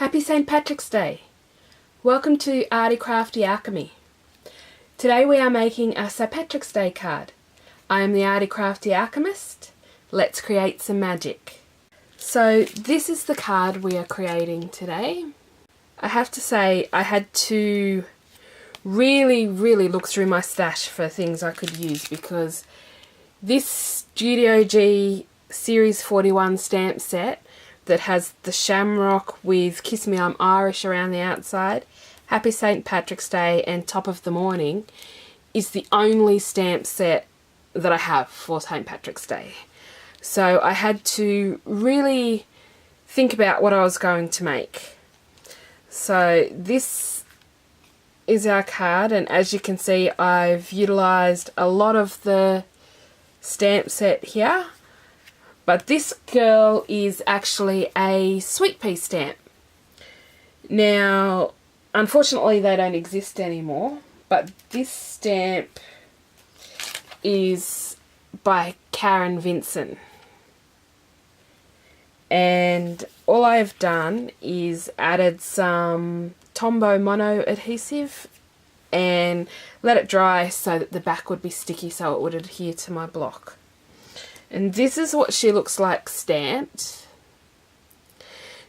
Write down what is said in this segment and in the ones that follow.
Happy St. Patrick's Day! Welcome to Arty Crafty Alchemy. Today we are making a St. Patrick's Day card. I am the Arty Crafty Alchemist. Let's create some magic. So this is the card we are creating today. I have to say I had to really look through my stash for things I could use, because this Studio G Series 41 stamp set that has the shamrock with Kiss Me I'm Irish around the outside, Happy St. Patrick's Day and Top of the Morning is the only stamp set that I have for St. Patrick's Day. So I had to really think about what I was going to make. So this is our card, and as you can see I've utilised a lot of the stamp set here. But this girl is actually a sweet pea stamp. Now, unfortunately they don't exist anymore, but this stamp is by Karen Vinson. And all I've done is added some Tombow mono adhesive and let it dry so that the back would be sticky so it would adhere to my block. And this is what she looks like stamped.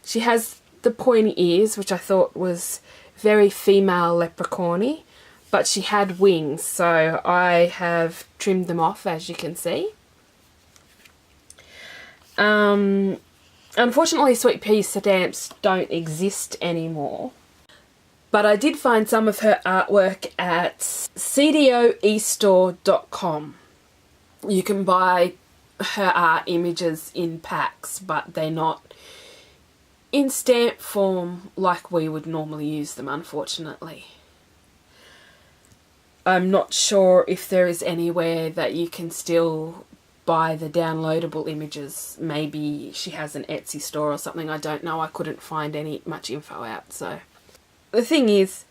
She has the pointy ears, which I thought was very female leprechaun-y, but she had wings, so I have trimmed them off, as you can see. Unfortunately, sweet pea stamps don't exist anymore, but I did find some of her artwork at cdoestore.com. You can buy her art images in packs, but they're not in stamp form like we would normally use them, unfortunately. I'm not sure if there is anywhere that you can still buy the downloadable images. Maybe she has an Etsy store or something, I don't know. I couldn't find much info out. So the thing is,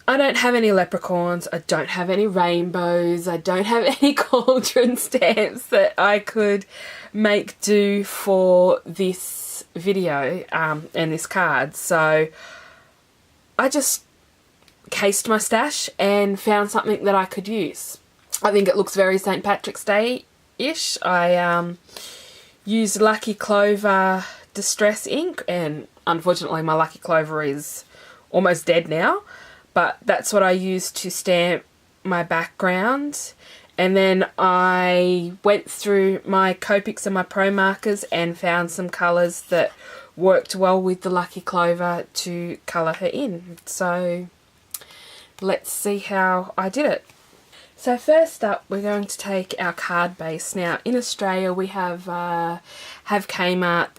I don't have any leprechauns, I don't have any rainbows, I don't have any cauldron stamps that I could make do for this video and this card. So I just cased my stash and found something that I could use. I think it looks very St. Patrick's Day-ish. I used Lucky Clover Distress ink, and unfortunately my Lucky Clover is almost dead now. But that's what I used to stamp my background. And then I went through my Copics and my Pro markers and found some colours that worked well with the Lucky Clover to colour her in. So let's see how I did it. So first up, we're going to take our card base. Now in Australia we have Kmart,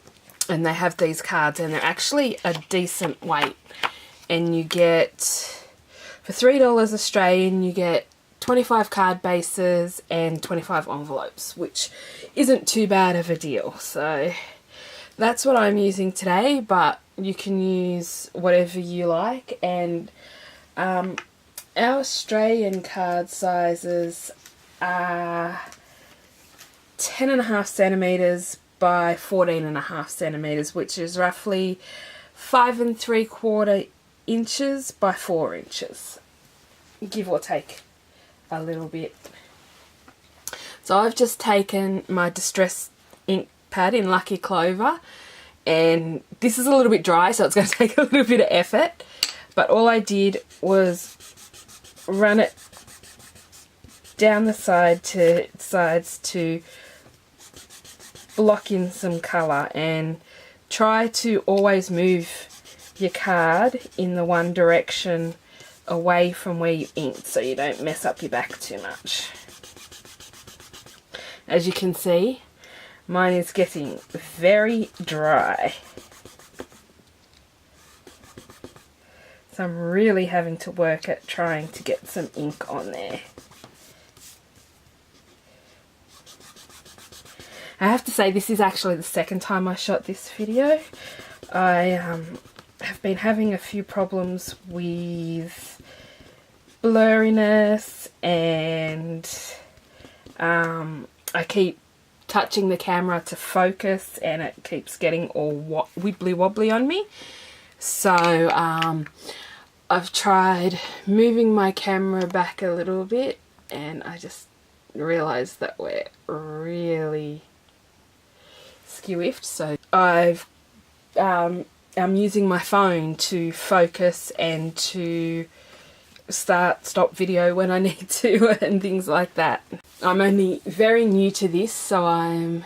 and they have these cards, and they're actually a decent weight. And you get, for $3 Australian, you get 25 card bases and 25 envelopes, which isn't too bad of a deal. So that's what I'm using today, but you can use whatever you like. And our Australian card sizes are 10.5 centimetres by 14.5 centimetres, which is roughly 5 3/4 inches by 4 inches, give or take a little bit. So I've just taken my Distress ink pad in Lucky Clover, and this is a little bit dry, so it's going to take a little bit of effort, but all I did was run it down the sides to block in some colour, and try to always move your card in the one direction away from where you inked so you don't mess up your back too much. As you can see, mine is getting very dry. So I'm really having to work at trying to get some ink on there. I have to say, this is actually the second time I shot this video. I have been having a few problems with blurriness, and I keep touching the camera to focus and it keeps getting all wibbly wobbly on me. So I've tried moving my camera back a little bit, and I just realised that we're really skewiffed. So I'm using my phone to focus and to stop video when I need to and things like that. I'm only very new to this, so I'm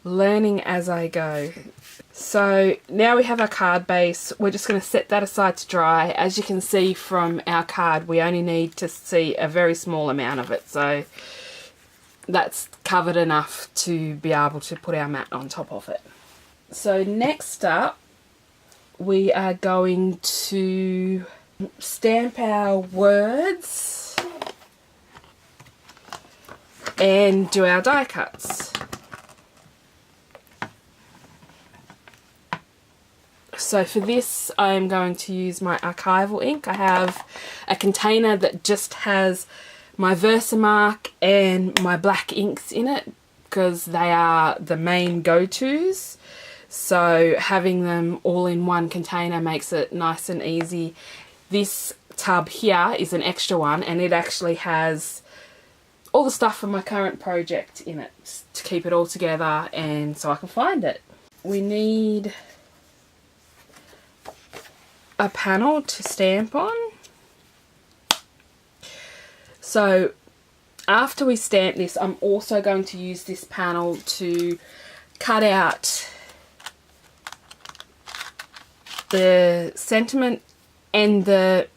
learning as I go. So now we have our card base. We're just going to set that aside to dry. As you can see from our card, we only need to see a very small amount of it, so that's covered enough to be able to put our mat on top of it. So next up, we are going to stamp our words and do our die cuts. So for this, I am going to use my archival ink. I have a container that just has my Versamark and my black inks in it because they are the main go-tos. So having them all in one container makes it nice and easy. This tub here is an extra one, and it actually has all the stuff from my current project in it to keep it all together and so I can find it. We need a panel to stamp on. So after we stamp this, I'm also going to use this panel to cut out the sentiment and the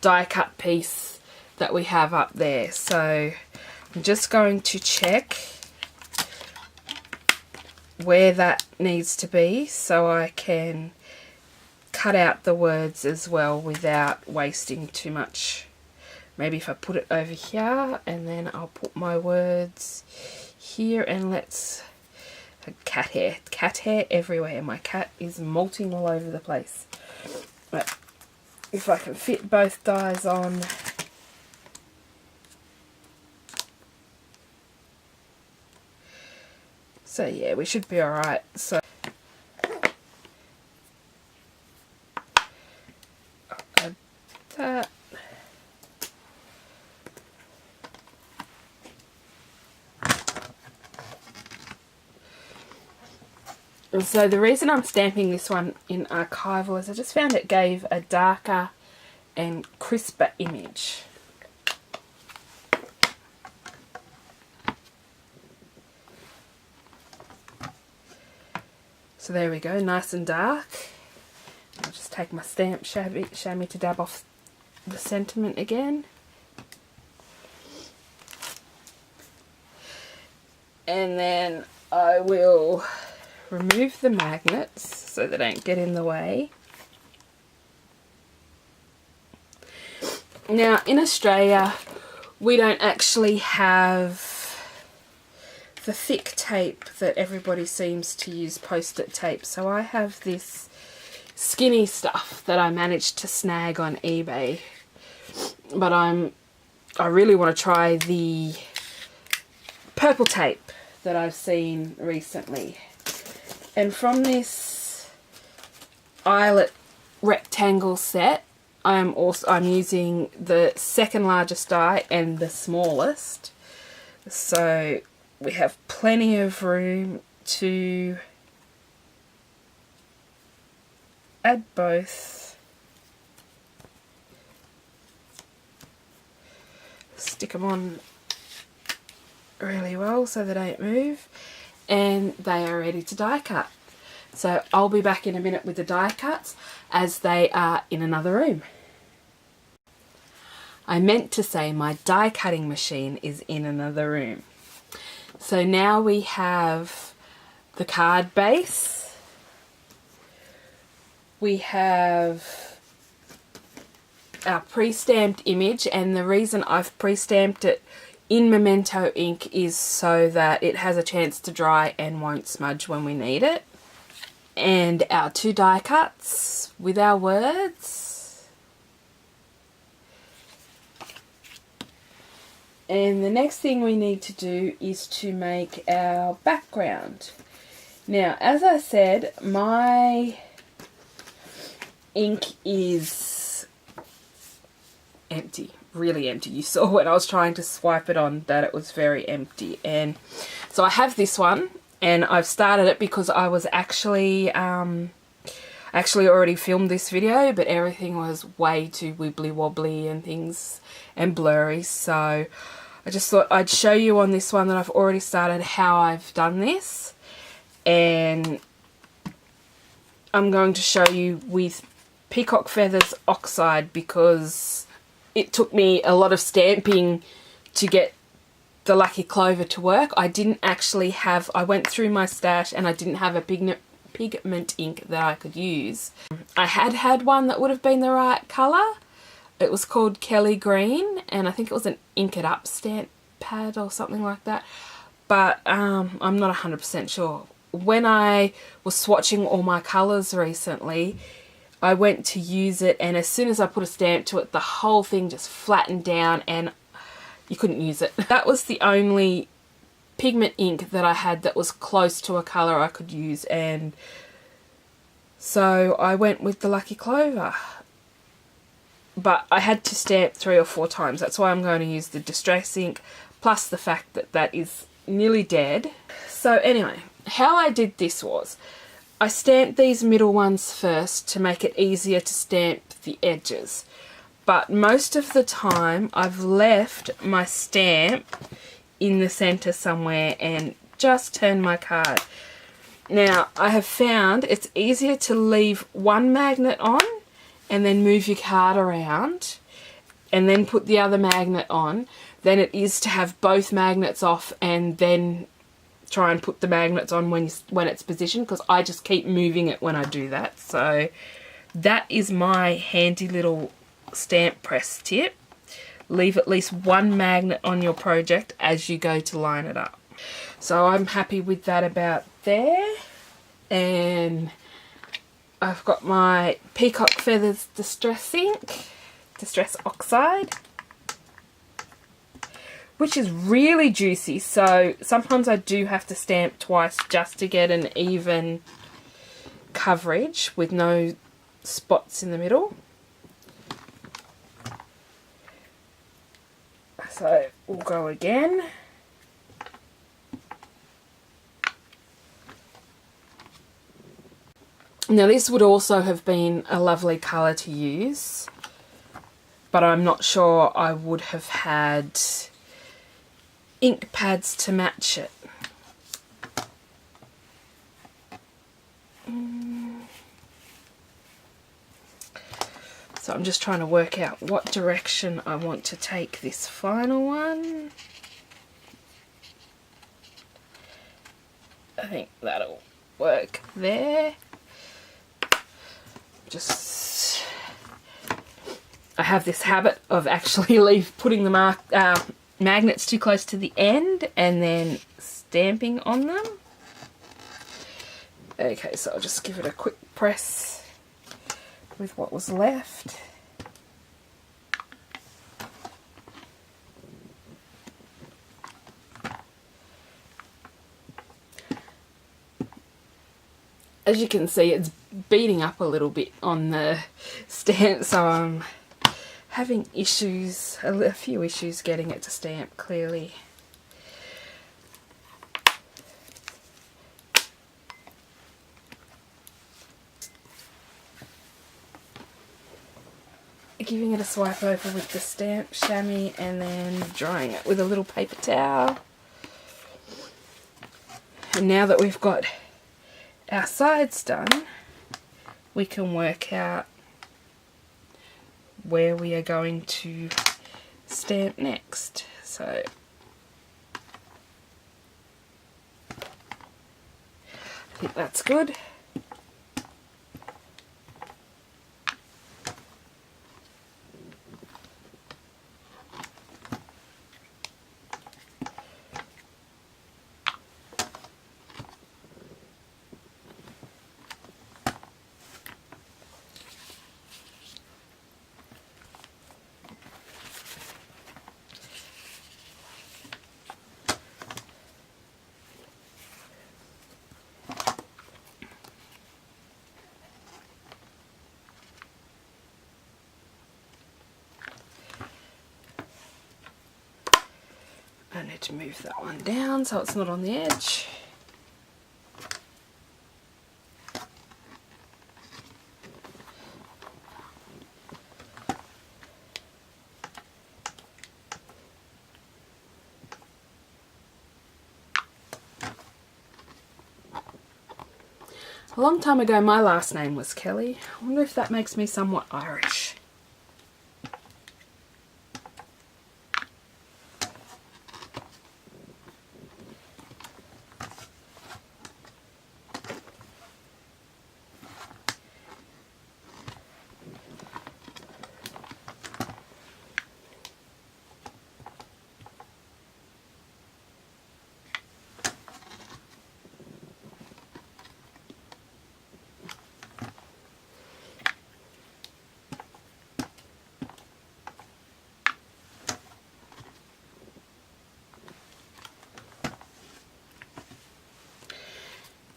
die cut piece that we have up there. So I'm just going to check where that needs to be so I can cut out the words as well without wasting too much. Maybe if I put it over here, and then I'll put my words here, and let's cat hair everywhere. My cat is molting all over the place. But if I can fit both dies on, so yeah, we should be alright. So I'll add that. And so the reason I'm stamping this one in archival is I just found it gave a darker and crisper image. So there we go, nice and dark. I'll just take my stamp chamois to dab off the sentiment again. And then I will remove the magnets so they don't get in the way. Now in Australia we don't actually have the thick tape that everybody seems to use, post-it tape, so I have this skinny stuff that I managed to snag on eBay, but I really want to try the purple tape that I've seen recently. And from this eyelet rectangle set, I'm using the second largest die and the smallest, so we have plenty of room to add both. Stick them on really well so they don't move, and they are ready to die cut. So I'll be back in a minute with the die cuts as they are in another room. I meant to say my die cutting machine is in another room. So now we have the card base, we have our pre-stamped image, and the reason I've pre-stamped it in Memento ink is so that it has a chance to dry and won't smudge when we need it. And our two die cuts with our words. And the next thing we need to do is to make our background. Now, as I said, my ink is empty, really empty. You saw when I was trying to swipe it on that it was very empty. And so I have this one, and I've started it because I was actually already filmed this video, but everything was way too wibbly wobbly and things and blurry, so I just thought I'd show you on this one that I've already started how I've done this. And I'm going to show you with Peacock Feathers Oxide because it took me a lot of stamping to get the Lucky Clover to work. I didn't actually have, I went through my stash and I didn't have a pigment ink that I could use. I had one that would have been the right colour. It was called Kelly Green, and I think it was an Ink It Up stamp pad or something like that, but I'm not 100% sure. When I was swatching all my colours recently, I went to use it, and as soon as I put a stamp to it, the whole thing just flattened down and you couldn't use it. That was the only pigment ink that I had that was close to a colour I could use, and so I went with the Lucky Clover. But I had to stamp 3 or 4 times. That's why I'm going to use the Distress ink, plus the fact that that is nearly dead. So anyway, how I did this was, I stamped these middle ones first to make it easier to stamp the edges. But most of the time I've left my stamp in the centre somewhere and just turned my card. Now I have found it's easier to leave one magnet on and then move your card around and then put the other magnet on than it is to have both magnets off and then try and put the magnets on when it's positioned, because I just keep moving it when I do that. So that is my handy little stamp press tip. Leave at least one magnet on your project as you go to line it up. So I'm happy with that about there. And I've got my Peacock Feathers Distress ink, Distress Oxide, which is really juicy, so sometimes I do have to stamp twice just to get an even coverage with no spots in the middle. So we'll go again. Now this would also have been a lovely colour to use, but I'm not sure I would have had ink pads to match it. So I'm just trying to work out what direction I want to take this final one. I think that'll work there. Just, I have this habit of actually putting the magnets too close to the end and then stamping on them. Okay, so I'll just give it a quick press with what was left. As you can see, it's beating up a little bit on the stamp, so I'm having issues, a few issues getting it to stamp clearly. Giving it a swipe over with the stamp chamois and then drying it with a little paper towel. And now that we've got our sides done, we can work out where we are going to stamp next. So I think that's good. I need to move that one down so it's not on the edge. A long time ago my last name was Kelly. I wonder if that makes me somewhat Irish.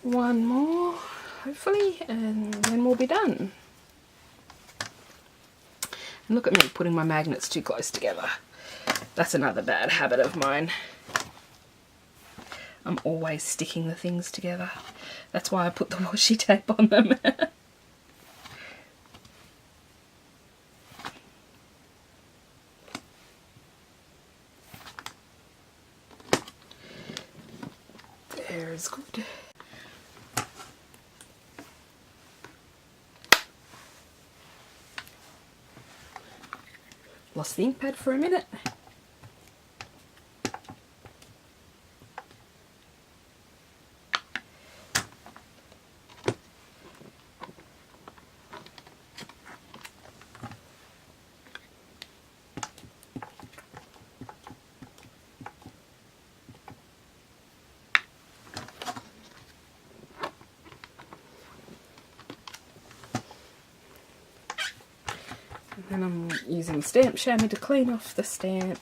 One more, hopefully, and then we'll be done. And look at me putting my magnets too close together. That's another bad habit of mine. I'm always sticking the things together. That's why I put the washi tape on them. There is good. Lost the ink pad for a minute. And I'm using stamp chamois to clean off the stamp.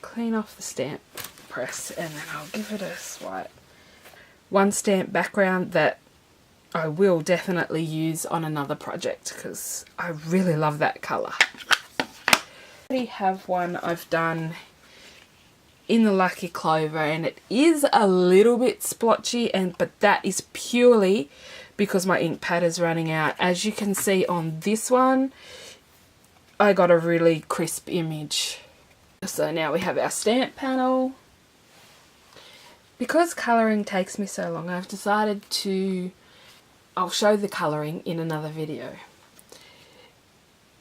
Clean off the stamp press and then I'll give it a swipe. One stamp background that I will definitely use on another project because I really love that colour. I already have one I've done in the Lucky Clover and it is a little bit splotchy, but that is purely because my ink pad is running out. As you can see on this one, I got a really crisp image. So now we have our stamp panel. Because colouring takes me so long, I've decided I'll show the colouring in another video.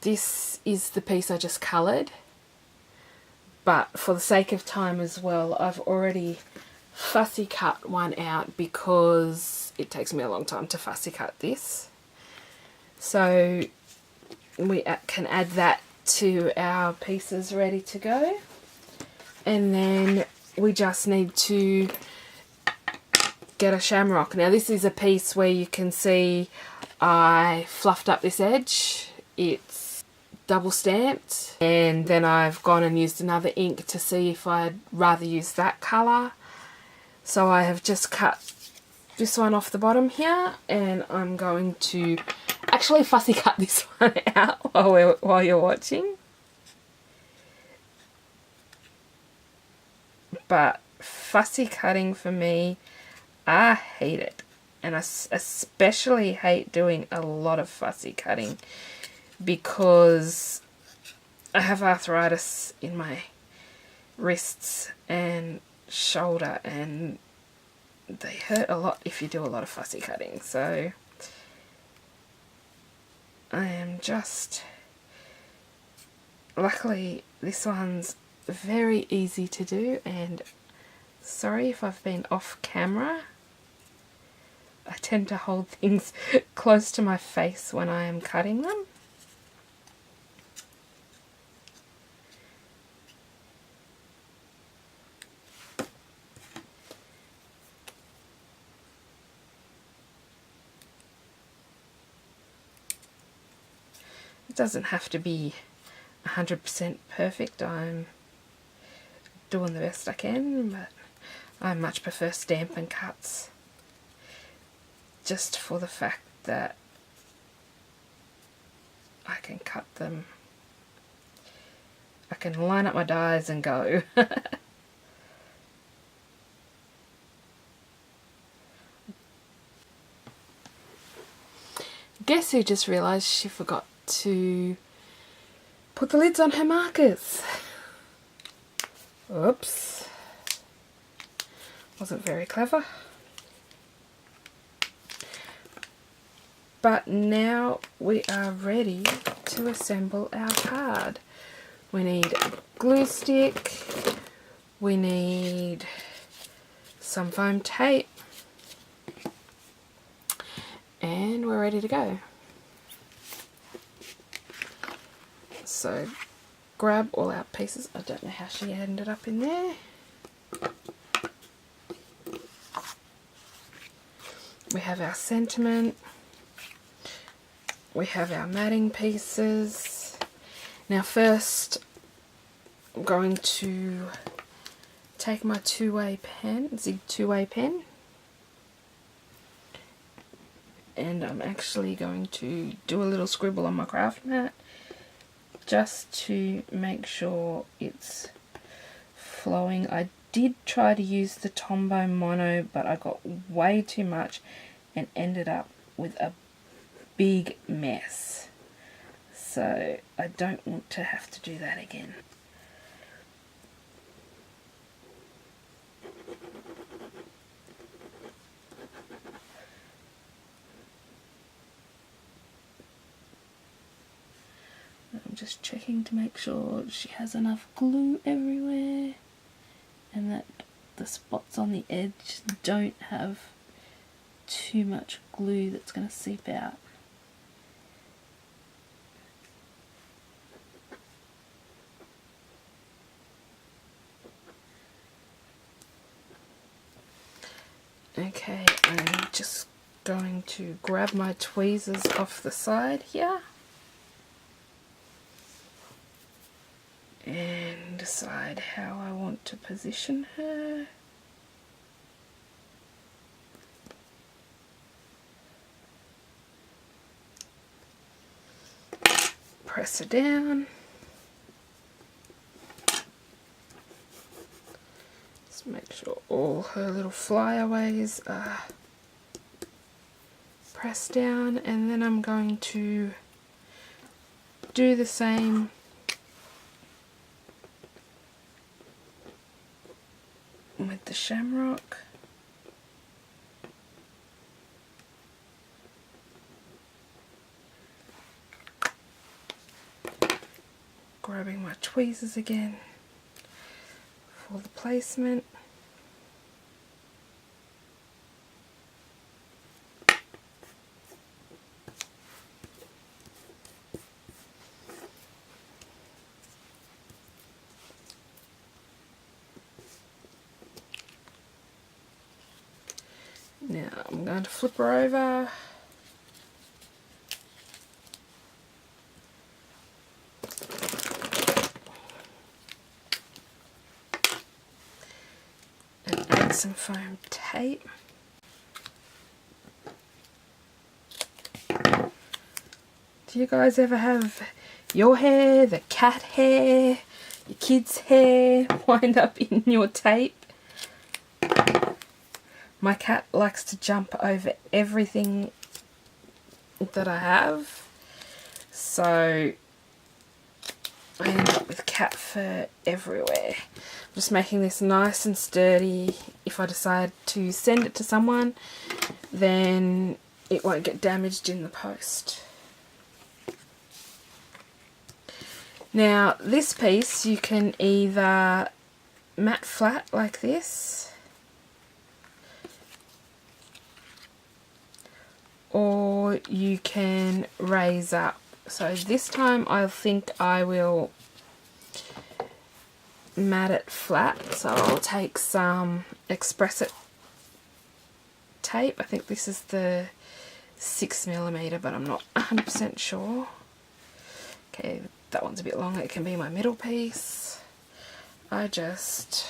This is the piece I just coloured. But for the sake of time as well, I've already fussy cut one out because it takes me a long time to fussy cut this. So we can add that to our pieces ready to go. And then we just need to get a shamrock. Now this is a piece where you can see I fluffed up this edge. It's double stamped, and then I've gone and used another ink to see if I'd rather use that colour. So I have just cut this one off the bottom here, and I'm going to actually fussy cut this one out while you're watching. But fussy cutting for me, I hate it, and I especially hate doing a lot of fussy cutting because I have arthritis in my wrists and shoulder and they hurt a lot if you do a lot of fussy cutting. So I am just, luckily this one's very easy to do, and sorry if I've been off camera. I tend to hold things close to my face when I am cutting them. It doesn't have to be 100% perfect. I'm doing the best I can, but I much prefer Stampin' Cuts just for the fact that I can cut them. I can line up my dies and go. Guess who just realised she forgot to put the lids on her markers? Oops. Wasn't very clever. But now we are ready to assemble our card. We need a glue stick, we need some foam tape, and we're ready to go. So grab all our pieces. I don't know how she ended up in there. We have our sentiment. We have our matting pieces. Now first I'm going to take my two-way pen, Zig two-way pen, and I'm actually going to do a little scribble on my craft mat just to make sure it's flowing. I did try to use the Tombow Mono, but I got way too much and ended up with a big mess. So I don't want to have to do that again. I'm just checking to make sure she has enough glue everywhere and that the spots on the edge don't have too much glue that's going to seep out. Okay, I'm just going to grab my tweezers off the side here and decide how I want to position her. Press her down. Just make sure all her little flyaways are pressed down, and then I'm going to do the same with the shamrock. Grabbing my tweezers again for the placement. Now I'm going to flip her over. And add some foam tape. Do you guys ever have your hair, the cat hair, your kid's hair wind up in your tape? My cat likes to jump over everything that I have, so I end up with cat fur everywhere. I'm just making this nice and sturdy. If I decide to send it to someone, then it won't get damaged in the post. Now this piece you can either mat flat like this, or you can raise up. So this time I think I will mat it flat. So I'll take some Express It tape. I think this is the 6mm, but I'm not 100% sure. Okay, that one's a bit longer. It can be my middle piece. I just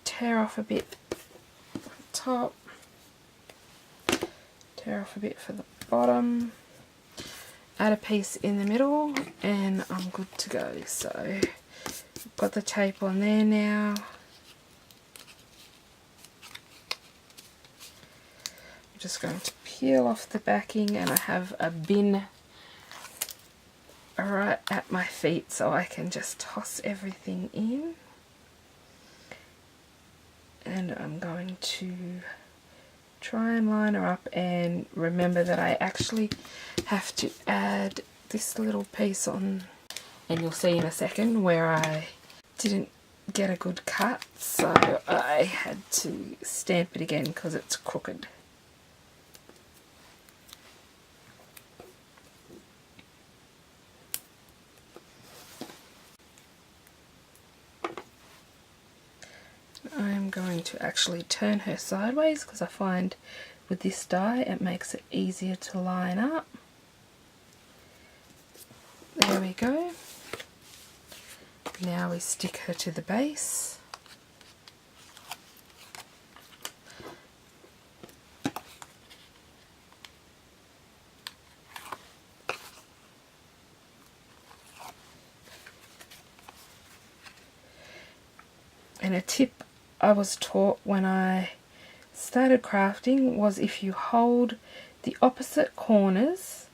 tear off a bit on top Tear off a bit for the bottom. Add a piece in the middle and I'm good to go. So I've got the tape on there now. I'm just going to peel off the backing, and I have a bin right at my feet so I can just toss everything in. And I'm going to try and line her up, and remember that I actually have to add this little piece on, and you'll see in a second where I didn't get a good cut, so I had to stamp it again because it's crooked. I'm going to actually turn her sideways because I find with this die it makes it easier to line up. There we go. Now we stick her to the base. And a tip I was taught when I started crafting was if you hold the opposite corners,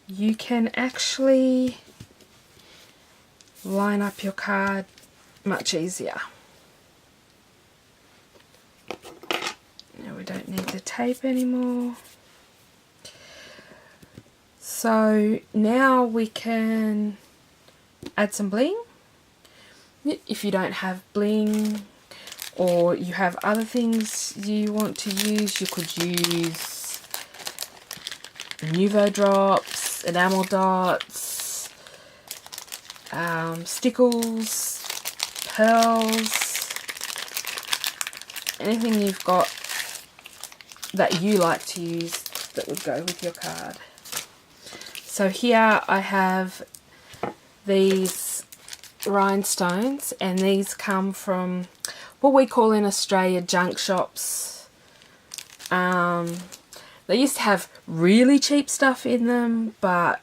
you can actually line up your card much easier. Now we don't need the tape anymore. So now we can add some bling. If you don't have bling, or you have other things you want to use, you could use Nuvo drops, enamel dots, stickles, pearls, anything you've got that you like to use that would go with your card. So here I have these rhinestones, and these come from what we call in Australia junk shops. They used to have really cheap stuff in them, but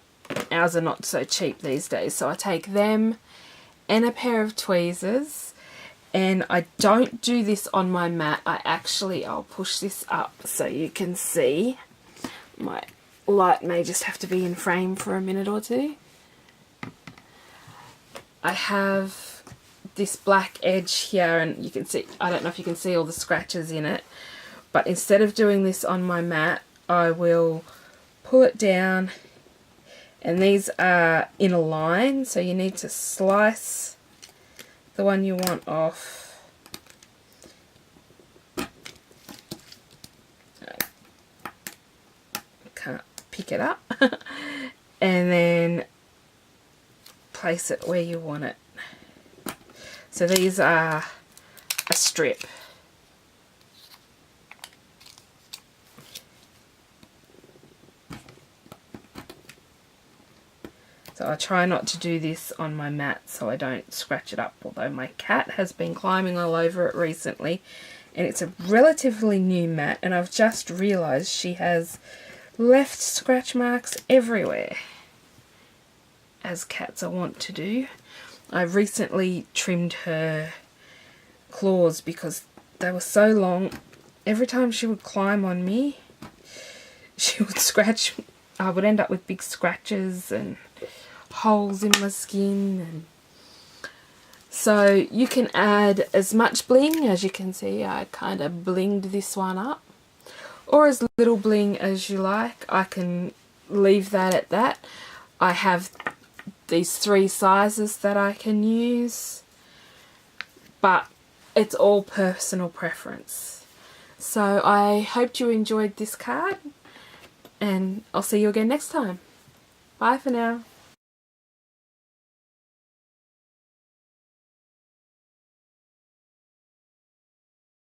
ours are not so cheap these days. So I take them and a pair of tweezers, and I don't do this on my mat. I'll push this up so you can see. My light may just have to be in frame for a minute or two. I have this black edge here, and you can see, I don't know if you can see all the scratches in it, but instead of doing this on my mat, I will pull it down, and these are in a line, so you need to slice the one you want off. I can't pick it up. And then place it where you want it. So these are a strip. So I try not to do this on my mat so I don't scratch it up, although my cat has been climbing all over it recently, and it's a relatively new mat, and I've just realised she has left scratch marks everywhere, as cats are wont to do. I recently trimmed her claws because they were so long. Every time she would climb on me, she would scratch. I would end up with big scratches and holes in my skin. And so you can add as much bling as you can see. I kind of blinged this one up, or as little bling as you like. I can leave that at that. I have these 3 sizes that I can use, but it's all personal preference. So I hope you enjoyed this card, and I'll see you again next time. Bye for now.